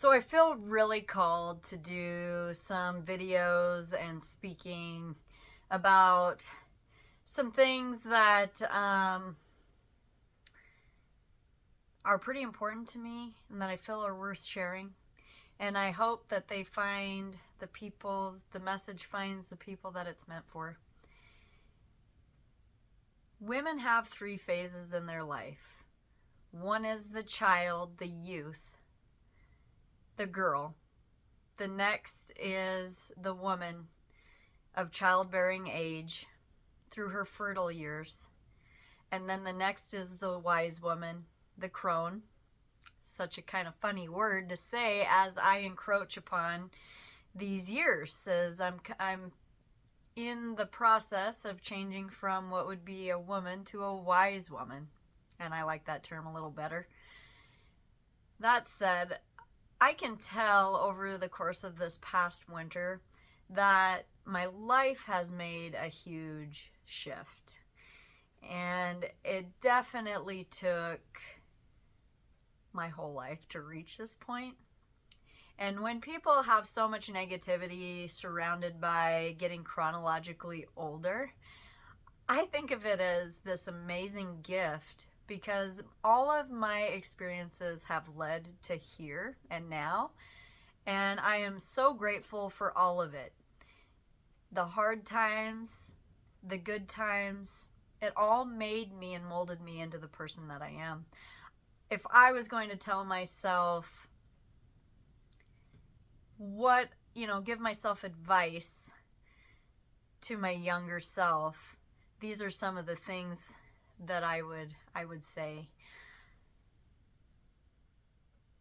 So I feel really called to do some videos and speaking about some things that are pretty important to me and that I feel are worth sharing. And I hope that they find the people, the message finds the people that it's meant for. Women have three phases in their life. One is the child, the youth, the girl. The next is the woman of childbearing age through her fertile years. And then the next is the wise woman, the crone. Such a kind of funny word to say as I encroach upon these years, as I'm in the process of changing from what would be a woman to a wise woman. And I like that term a little better. That said, I can tell over the course of this past winter that my life has made a huge shift. And it definitely took my whole life to reach this point. And when people have so much negativity surrounded by getting chronologically older, I think of it as this amazing gift because all of my experiences have led to here and now. And I am so grateful for all of it. The hard times, the good times, it all made me and molded me into the person that I am. If I was going to tell myself give myself advice to my younger self, these are some of the things that I would say.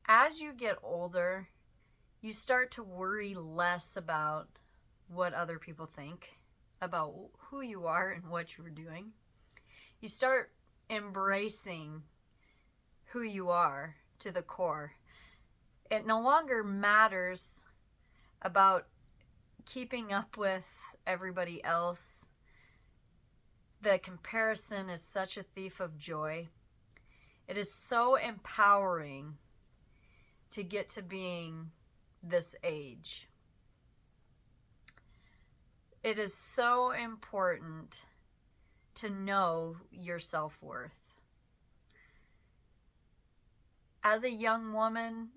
As you get older, you start to worry less about what other people think about who you are and what you're doing. You start embracing who you are to the core. It no longer matters about keeping up with everybody else. The comparison is such a thief of joy. It is so empowering to get to being this age. It is so important to know your self-worth. As a young woman,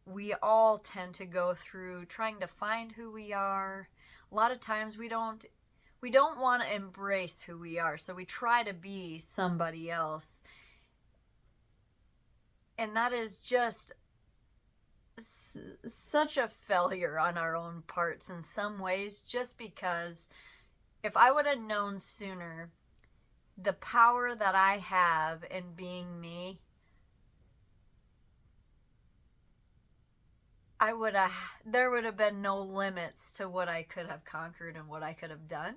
we all tend to go through trying to find who we are. A lot of times we don't want to embrace who we are, so we try to be somebody else. And that is just such a failure on our own parts in some ways, just because if I would have known sooner the power that I have in being me, there would have been no limits to what I could have conquered and what I could have done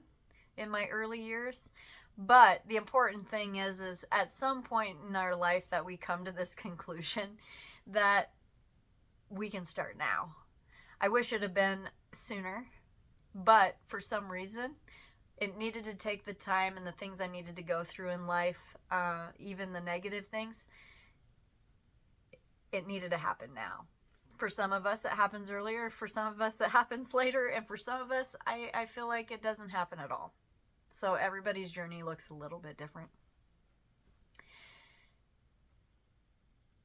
in my early years. But the important thing is at some point in our life that we come to this conclusion that we can start now. I wish it had been sooner, but for some reason, it needed to take the time and the things I needed to go through in life, even the negative things, it needed to happen now. For some of us, it happens earlier. For some of us, it happens later. And for some of us, I feel like it doesn't happen at all. So everybody's journey looks a little bit different.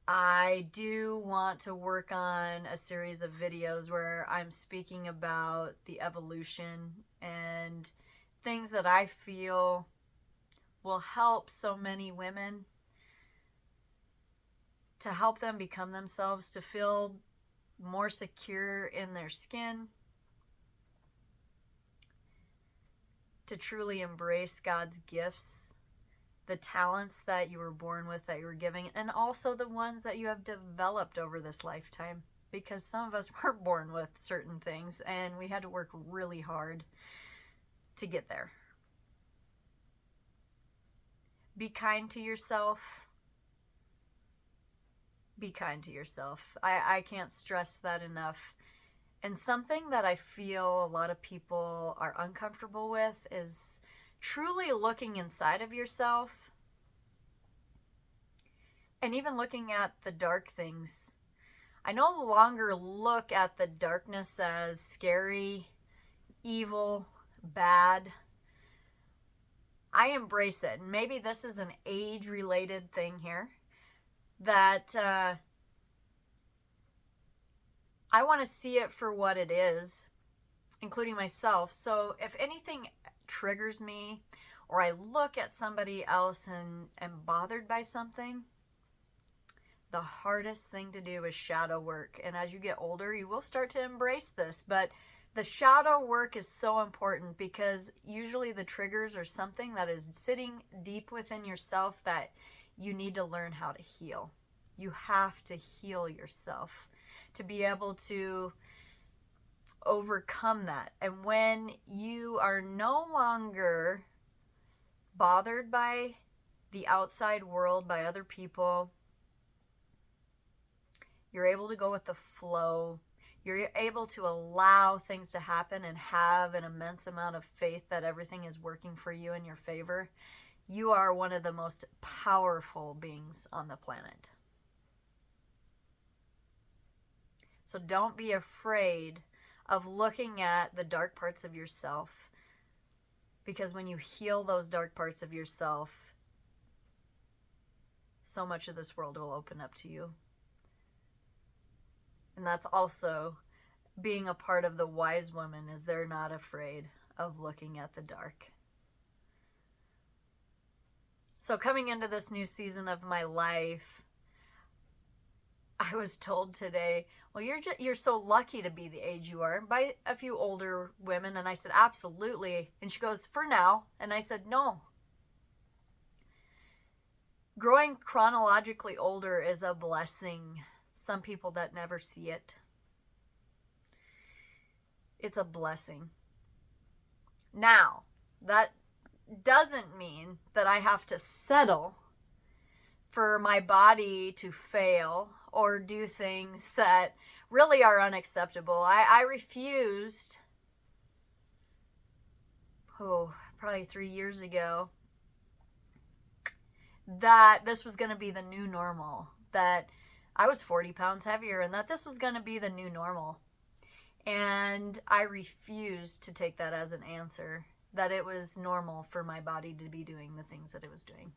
I do want to work on a series of videos where I'm speaking about the evolution and things that I feel will help so many women, to help them become themselves, to feel more secure in their skin, to truly embrace God's gifts, the talents that you were born with, that you were giving, and also the ones that you have developed over this lifetime. Because some of us were born with certain things and we had to work really hard to get there. Be kind to yourself. Be kind to yourself. I can't stress that enough. And something that I feel a lot of people are uncomfortable with is truly looking inside of yourself and even looking at the dark things. I no longer look at the darkness as scary, evil, bad. I embrace it. And maybe this is an age-related thing here, that I want to see it for what it is, including myself. So if anything triggers me, or I look at somebody else and am bothered by something, the hardest thing to do is shadow work. And as you get older, you will start to embrace this. But the shadow work is so important, because usually the triggers are something that is sitting deep within yourself that you need to learn how to heal. You have to heal yourself to be able to overcome that. And when you are no longer bothered by the outside world, by other people, you're able to go with the flow. You're able to allow things to happen and have an immense amount of faith that everything is working for you in your favor. You are one of the most powerful beings on the planet. So don't be afraid of looking at the dark parts of yourself, because when you heal those dark parts of yourself, so much of this world will open up to you. And that's also being a part of the wise woman, is they're not afraid of looking at the dark. So coming into this new season of my life, I was told today, well, you're so lucky to be the age you are, by a few older women. And I said, absolutely. And she goes, for now. And I said, no. Growing chronologically older is a blessing. Some people that never see it. It's a blessing. Now, that doesn't mean that I have to settle for my body to fail or do things that really are unacceptable. I refused, probably 3 years ago, that this was going to be the new normal, that I was 40 pounds heavier, and that this was going to be the new normal. And I refused to take that as an answer, that it was normal for my body to be doing the things that it was doing.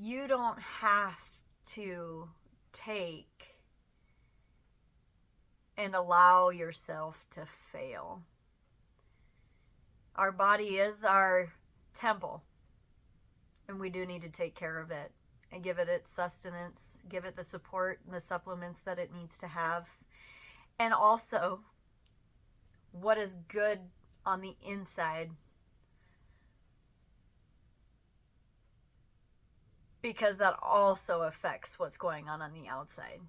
You don't have to take and allow yourself to fail. Our body is our temple, and we do need to take care of it and give it its sustenance, give it the support and the supplements that it needs to have. And also, what is good on the inside, because that also affects what's going on the outside.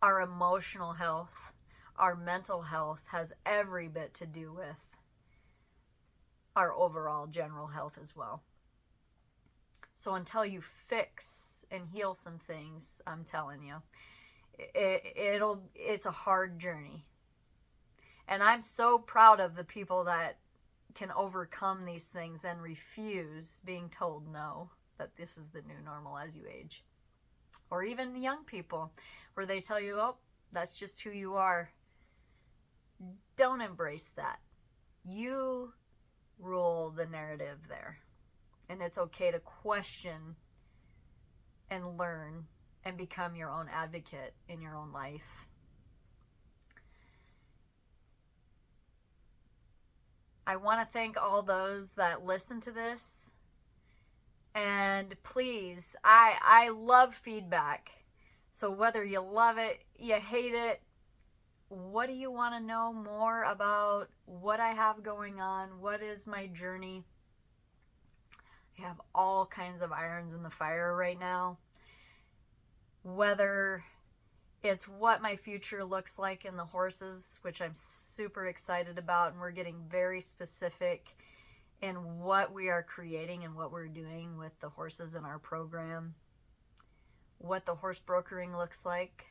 Our emotional health, our mental health has every bit to do with our overall general health as well. So until you fix and heal some things, I'm telling you, it's a hard journey. And I'm so proud of the people that can overcome these things and refuse being told no, that this is the new normal as you age. Or even young people, where they tell you, oh, that's just who you are. Don't embrace that. You rule the narrative there. And it's okay to question and learn and become your own advocate in your own life. I want to thank all those that listen to this. And please, I love feedback. So whether you love it, you hate it, what do you want to know more about what I have going on? What is my journey? I have all kinds of irons in the fire right now. Whether it's what my future looks like in the horses, which I'm super excited about, and we're getting very specific in what we are creating and what we're doing with the horses in our program, what the horse brokering looks like.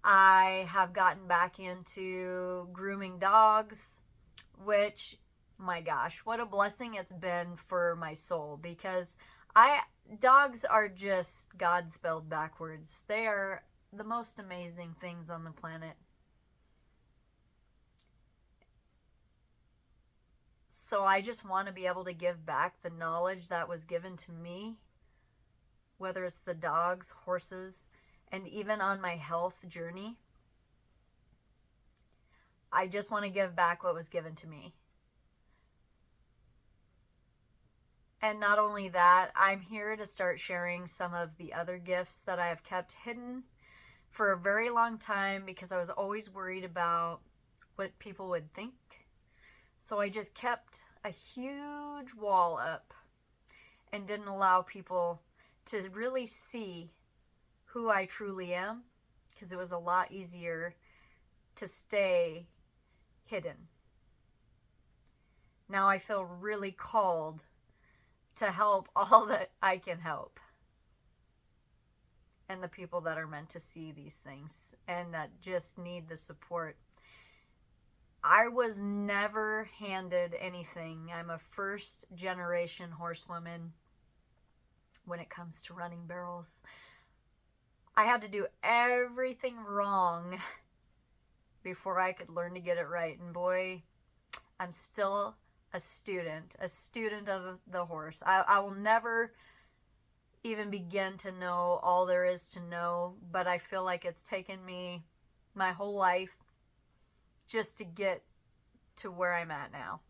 I have gotten back into grooming dogs, which, my gosh, what a blessing it's been for my soul, because I dogs are just God spelled backwards. They are the most amazing things on the planet. So I just want to be able to give back the knowledge that was given to me, whether it's the dogs, horses, and even on my health journey. I just want to give back what was given to me. And not only that, I'm here to start sharing some of the other gifts that I have kept hidden for a very long time because I was always worried about what people would think. So I just kept a huge wall up and didn't allow people to really see who I truly am, because it was a lot easier to stay hidden. Now I feel really called to help all that I can help, and the people that are meant to see these things and that just need the support. I was never handed anything. I'm a first generation horsewoman when it comes to running barrels. I had to do everything wrong before I could learn to get it right. And boy, I'm still a student of the horse. I will never even begin to know all there is to know, but I feel like it's taken me my whole life just to get to where I'm at now.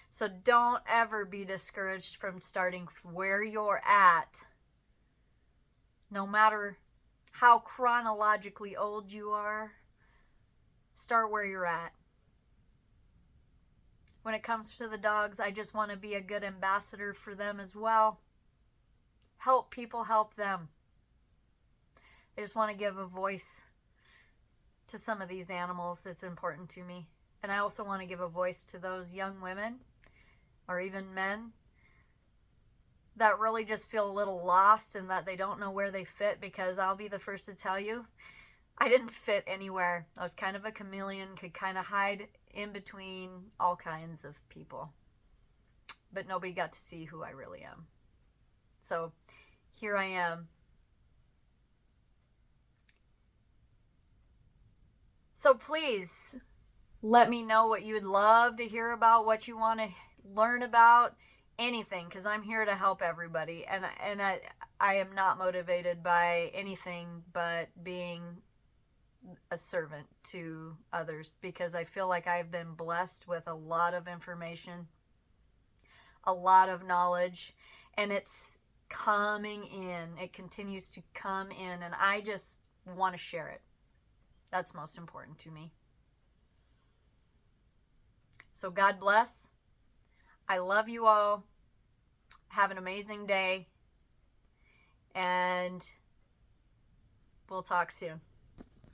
So don't ever be discouraged from starting where you're at, no matter how chronologically old you are. Start where you're at. When it comes to the dogs, I just want to be a good ambassador for them as well. Help people help them. I just want to give a voice to some of these animals that's important to me. And I also want to give a voice to those young women or even men that really just feel a little lost and that they don't know where they fit, because I'll be the first to tell you, I didn't fit anywhere. I was kind of a chameleon, could kind of hide in between all kinds of people. But nobody got to see who I really am. So here I am. So please let me know what you would love to hear about, what you want to learn about, anything, because I'm here to help everybody. And I am not motivated by anything but being a servant to others, because I feel like I've been blessed with a lot of information, a lot of knowledge, and it's coming in. It continues to come in, and I just want to share it. That's most important to me. So God bless. I love you all. Have an amazing day, and we'll talk soon.